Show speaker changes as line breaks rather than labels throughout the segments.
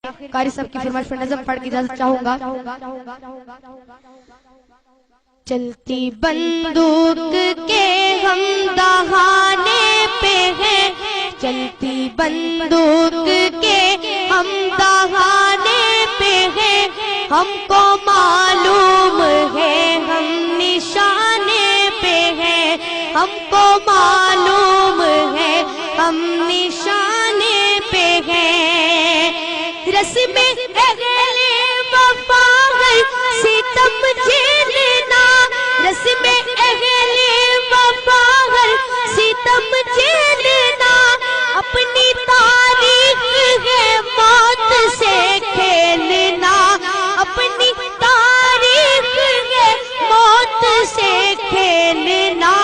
قاری صاحب کی فرمائش پر نظم پڑھ کے اجازت چاہوں گا۔ چلتی بندوق کے ہم دہانے پہ ہیں، چلتی بندوق کے ہم دہانے پہ ہیں، ہم کو معلوم ہے ہم نشانے پہ ہیں، ہم کو معلوم ہے ہم نشانے پہ ہیں۔ رسم اہل وفا ہے ستم جھیلنا، رسم اہل وفا ہے ستم جھیلنا، اپنی تاریخ ہے موت سے کھیلنا، اپنی تاریخ ہے موت سے کھیلنا۔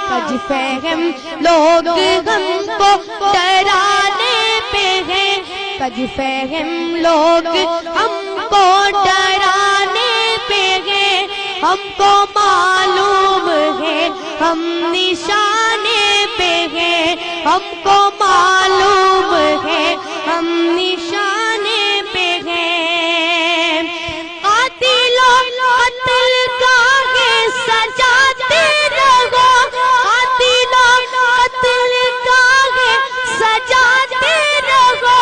کج فہم لوگ ہم کو ڈرانے پہ ہیں، کج فہم لوگ ہم کو ڈرانے پہ ہیں، ہم کو معلوم ہے ہم نشانے پہ ہیں، ہم کو معلوم ہے ہم نشانے پہ ہیں۔ قاتلوں قتل گاہیں سجاتے رہو، قاتلوں قتل گاہیں سجاتے رہو،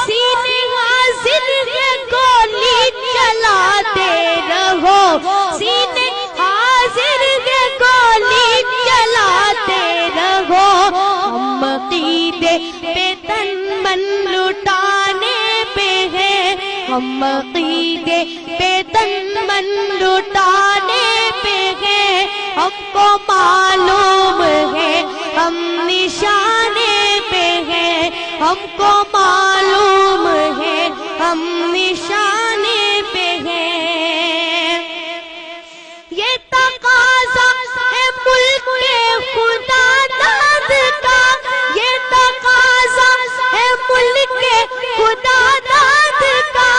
سینے حاضر ہے گولی چلاتے رہو، سینے حاضر ہے گولی چلاتے رہو۔ ہم عقیدے پہ تن من لٹانے پہ ہیں، ہم عقیدے پہ تن من لٹانے پہ ہیں، ہم کو معلوم ہے ہم نشانے پہ ہیں، ہم کو معلوم ہے ہم نشانے پہ ہیں۔ یہ تقاضا ہے ملک خدا داد کا، یہ تقاضا ہے ملک خدا داد کا،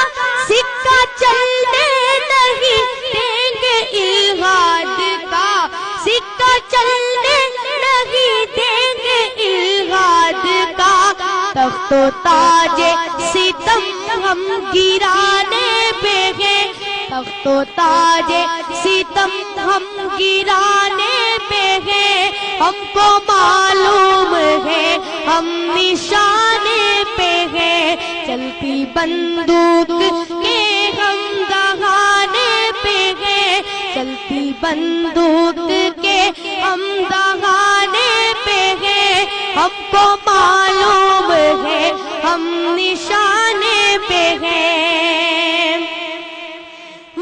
سکہ چلنے نہیں دیں گے الہاد کا، سکہ چلنے نہیں دیں گے الہاد کا۔ تخت و تاج ستم ہم گرانے پہ ہیں، تخت و تاج ستم ہم گرانے پہ ہیں، ہم کو معلوم ہے ہم نشانے پہ ہیں۔ چلتی بندوق کے ہم دہانے پہ ہیں، چلتی بندوق کے ہم دہانے پہ ہیں، ہم کو معلوم ہے ہم نشانے پہ ہیں۔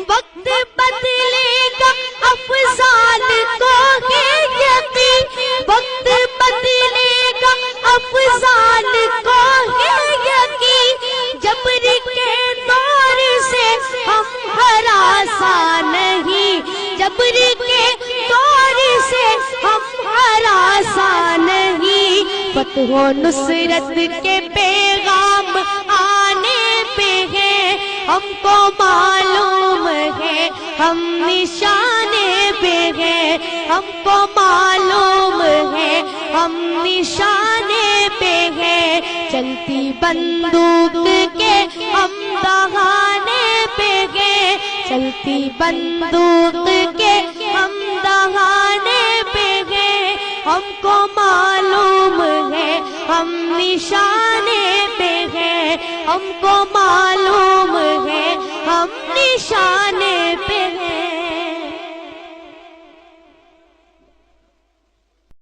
وقت بدلے گا افضال کو ہے یقین، وقت بدلے گا افضال کو ہے یقین، جبر کے دور سے ہم ہراساں نہیں، جبر کے دور سے ہم ہراساں نہیں۔ فتح و نصرت کے پیغام آنے پہ ہیں، ہم کو معلوم ہے ہم نشانے پہ ہیں، ہم کو معلوم ہے ہم نشانے پہ ہیں۔ چلتی بندوق کے ہم دہانے پہ ہیں، چلتی بندوق کے ہم دہانے پہ ہیں، ہم کو معلوم ہے ہم نشانے پہ ہیں، ہم کو معلوم ہے ہم نشانے پہ